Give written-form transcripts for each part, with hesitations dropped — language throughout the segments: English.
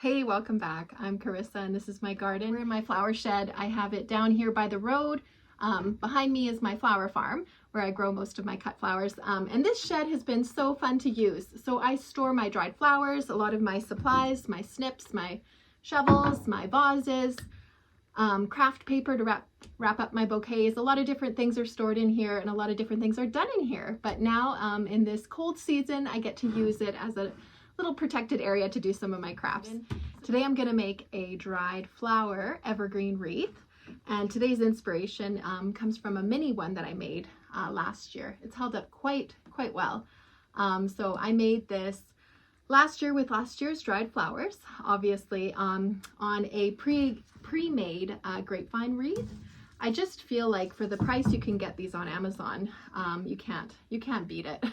Hey, welcome back. I'm Carissa and this is my garden. We're in my flower shed. I have it down here by the road. Behind me is my flower farm where I grow most of my cut flowers. And this shed has been so fun to use. So I store my dried flowers, a lot of my supplies, my snips, my shovels, my vases, craft paper to wrap up my bouquets. A lot of different things are stored in here and a lot of different things are done in here. But now in this cold season, I get to use it as a little protected area to do some of my crafts. Today I'm going to make a dried flower evergreen wreath, and today's inspiration comes from a mini one that I made last year. It's held up quite well. So I made this last year with last year's dried flowers, obviously on a pre-made grapevine wreath. I just feel like for the price you can get these on Amazon, you can't beat it.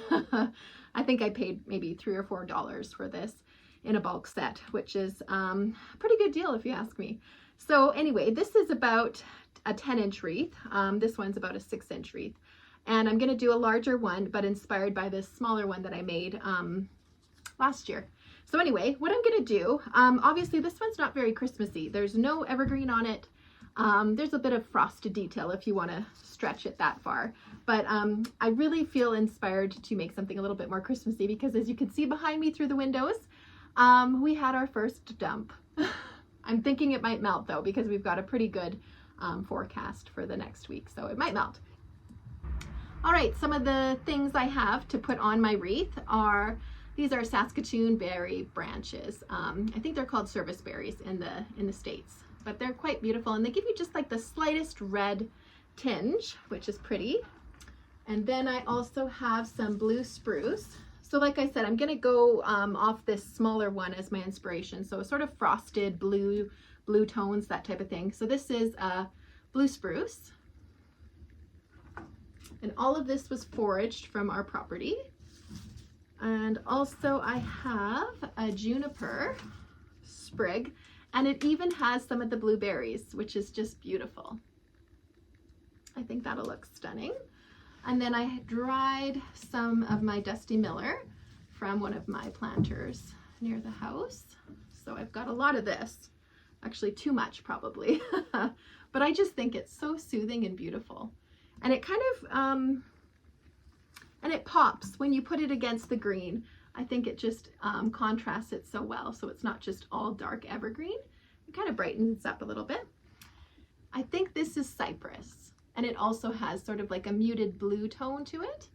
I think I paid maybe $3 or $4 for this in a bulk set, which is a pretty good deal if you ask me. So anyway, this is about a 10-inch wreath. This one's about a 6-inch wreath. And I'm going to do a larger one, but inspired by this smaller one that I made last year. So anyway, what I'm going to do, obviously this one's not very Christmassy. There's no evergreen on it. There's a bit of frosted detail if you want to stretch it that far, but I really feel inspired to make something a little bit more Christmassy because, as you can see behind me through the windows, we had our first dump. I'm thinking it might melt though, because we've got a pretty good forecast for the next week, so it might melt. All right, some of the things I have to put on my wreath are, these are Saskatoon berry branches. I think they're called service berries in the States. But they're quite beautiful and they give you just like the slightest red tinge, which is pretty. And then I also have some blue spruce. So like I said, I'm gonna go off this smaller one as my inspiration. So sort of frosted blue tones, that type of thing. So this is blue spruce. And all of this was foraged from our property. And also I have a juniper sprig. And it even has some of the blueberries, which is just beautiful. I think that'll look stunning. And then I dried some of my Dusty Miller from one of my planters near the house. So I've got a lot of this, actually too much probably, but I just think it's so soothing and beautiful. And it kind of, and it pops when you put it against the green. I think it just contrasts it so well, so it's not just all dark evergreen. It kind of brightens up a little bit. I think this is cypress, and it also has sort of like a muted blue tone to it.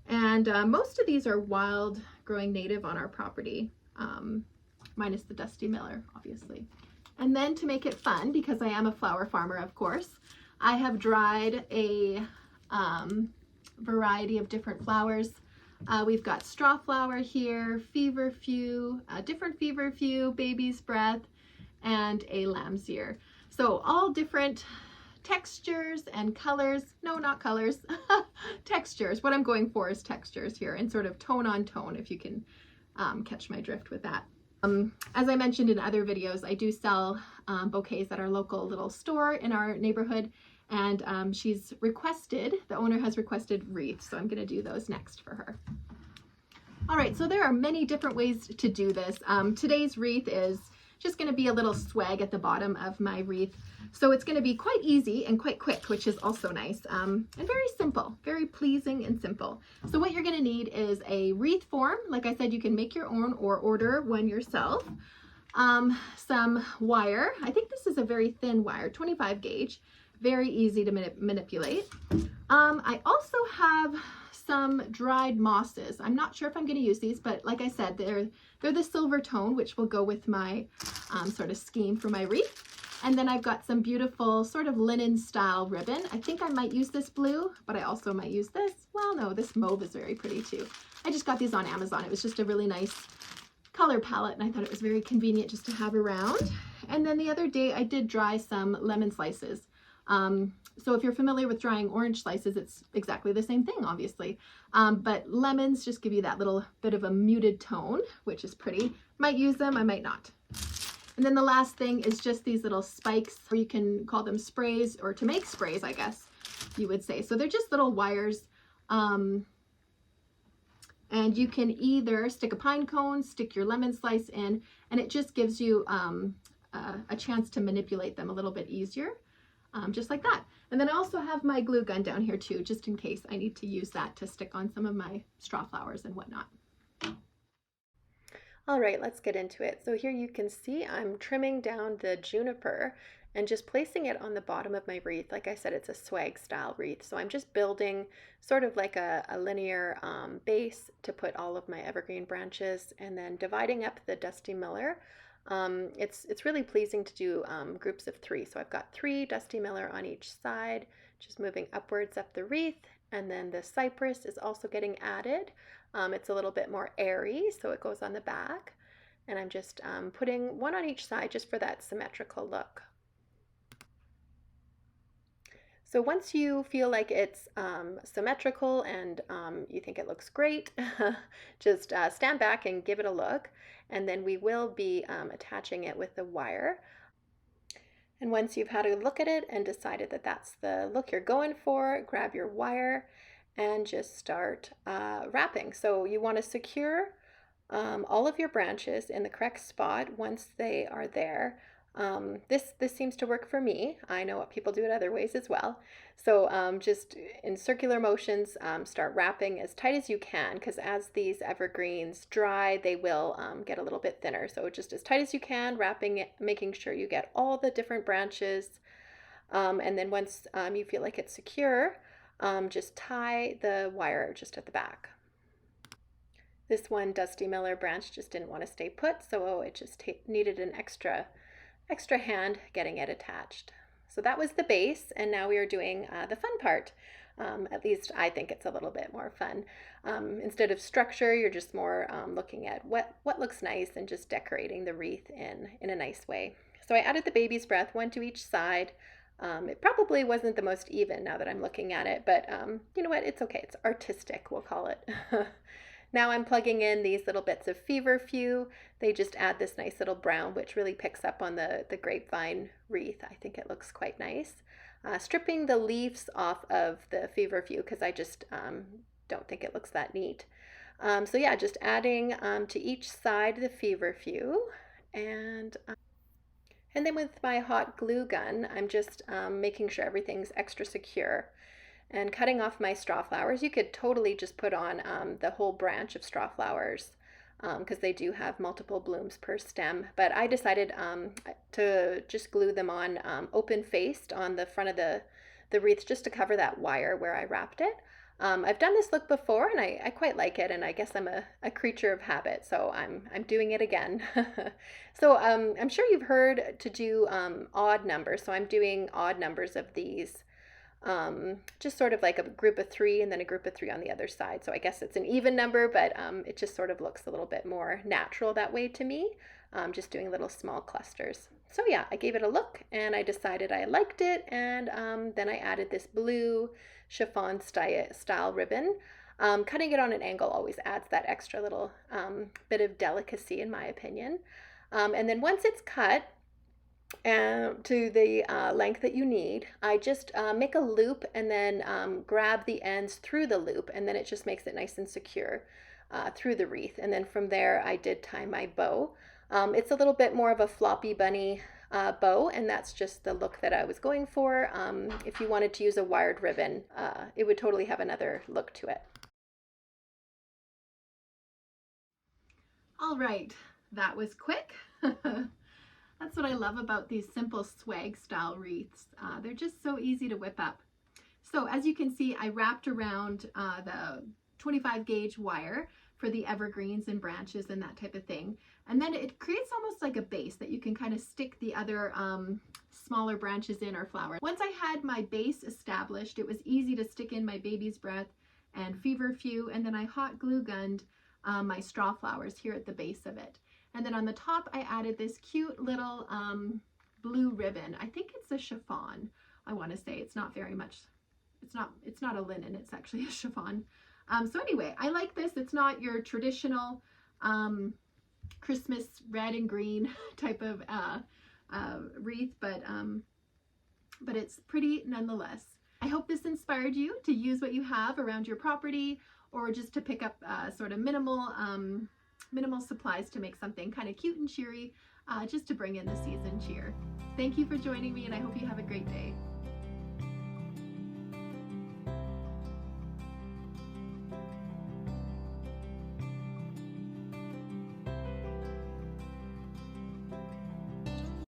And most of these are wild, growing native on our property, minus the Dusty Miller, obviously. And then to make it fun, because I am a flower farmer, of course, I have dried a variety of different flowers. We've got straw flower here, feverfew, different feverfew, baby's breath, and a lamb's ear. So all different textures and colors. No, not colors, textures. What I'm going for is textures here and sort of tone on tone, if you can catch my drift with that. As I mentioned in other videos, I do sell bouquets at our local little store in our neighborhood. And the owner has requested wreaths, so I'm going to do those next for her. All right, so there are many different ways to do this. Today's wreath is just going to be a little swag at the bottom of my wreath. So it's going to be quite easy and quite quick, which is also nice, and very simple, very pleasing and simple. So what you're going to need is a wreath form. Like I said, you can make your own or order one yourself. Some wire. I think this is a very thin wire, 25 gauge. Very easy to manipulate. I also have some dried mosses. I'm not sure if I'm going to use these, but like I said, they're the silver tone, which will go with my sort of scheme for my wreath. And then I've got some beautiful sort of linen style ribbon. I think I might use this blue, but I also might use this. Well, no, this mauve is very pretty too. I just got these on Amazon. It was just a really nice color palette, and I thought it was very convenient just to have around. And then the other day I did dry some lemon slices. So if you're familiar with drying orange slices, it's exactly the same thing, obviously. But lemons just give you that little bit of a muted tone, which is pretty. Might use them, I might not. And then the last thing is just these little spikes, or you can call them sprays, or to make sprays, I guess you would say. So they're just little wires And you can either stick a pine cone, stick your lemon slice in, and it just gives you a chance to manipulate them a little bit easier, just like that. And then I also have my glue gun down here too, just in case I need to use that to stick on some of my straw flowers and whatnot. All right, let's get into it. So here you can see I'm trimming down the juniper and just placing it on the bottom of my wreath. Like I said, it's a swag style wreath. So I'm just building sort of like a linear base to put all of my evergreen branches, and then dividing up the Dusty Miller. It's really pleasing to do groups of 3. So I've got 3 Dusty Miller on each side, just moving upwards up the wreath. And then the cypress is also getting added. It's a little bit more airy, so it goes on the back. And I'm just putting 1 on each side just for that symmetrical look. So once you feel like it's symmetrical and you think it looks great, just stand back and give it a look. And then we will be attaching it with the wire. And once you've had a look at it and decided that that's the look you're going for, grab your wire and just start wrapping. So you want to secure all of your branches in the correct spot once they are there. This seems to work for me. I know what people do it other ways as well. So just in circular motions, start wrapping as tight as you can, because as these evergreens dry, they will get a little bit thinner. So just as tight as you can, wrapping it, making sure you get all the different branches. And then once you feel like it's secure, just tie the wire just at the back. This one Dusty Miller branch just didn't want to stay put, so it just needed an extra hand getting it attached. So that was the base, and now we are doing the fun part. At least I think it's a little bit more fun. Instead of structure, you're just more looking at what looks nice and just decorating the wreath in a nice way. So I added the baby's breath, 1 to each side. It probably wasn't the most even now that I'm looking at it, but you know what? It's okay. It's artistic, we'll call it. Now I'm plugging in these little bits of feverfew. They just add this nice little brown, which really picks up on the grapevine wreath. I think it looks quite nice. Stripping the leaves off of the feverfew because I just don't think it looks that neat. So yeah, just adding to each side the feverfew, and then with my hot glue gun, I'm just making sure everything's extra secure. And cutting off my straw flowers. You could totally just put on the whole branch of straw flowers because they do have multiple blooms per stem. But I decided to just glue them on open-faced on the front of the wreath just to cover that wire where I wrapped it. I've done this look before and I quite like it, and I guess I'm a creature of habit, so I'm doing it again. So I'm sure you've heard to do odd numbers, so I'm doing odd numbers of these. Just sort of like a group of 3 and then a group of 3 on the other side. So I guess it's an even number, but it just sort of looks a little bit more natural that way to me. Just doing little small clusters. So yeah, I gave it a look and I decided I liked it, and then I added this blue chiffon style ribbon. Cutting it on an angle always adds that extra little bit of delicacy in my opinion. And then once it's cut, to the length that you need, I just make a loop and then grab the ends through the loop, and then it just makes it nice and secure through the wreath. And then from there I did tie my bow. It's a little bit more of a floppy bunny bow, and that's just the look that I was going for. If you wanted to use a wired ribbon, it would totally have another look to it. All right, that was quick. That's what I love about these simple swag style wreaths. They're just so easy to whip up. So as you can see, I wrapped around the 25 gauge wire for the evergreens and branches and that type of thing. And then it creates almost like a base that you can kind of stick the other smaller branches in or flowers. Once I had my base established, it was easy to stick in my baby's breath and feverfew, and then I hot glue gunned my straw flowers here at the base of it. And then on the top, I added this cute little blue ribbon. I think it's a chiffon, I want to say. It's not very much, it's not a linen, it's actually a chiffon. So anyway, I like this. It's not your traditional Christmas red and green type of wreath, but it's pretty nonetheless. I hope this inspired you to use what you have around your property or just to pick up sort of minimal supplies to make something kind of cute and cheery, just to bring in the season cheer. Thank you for joining me, and I hope you have a great day.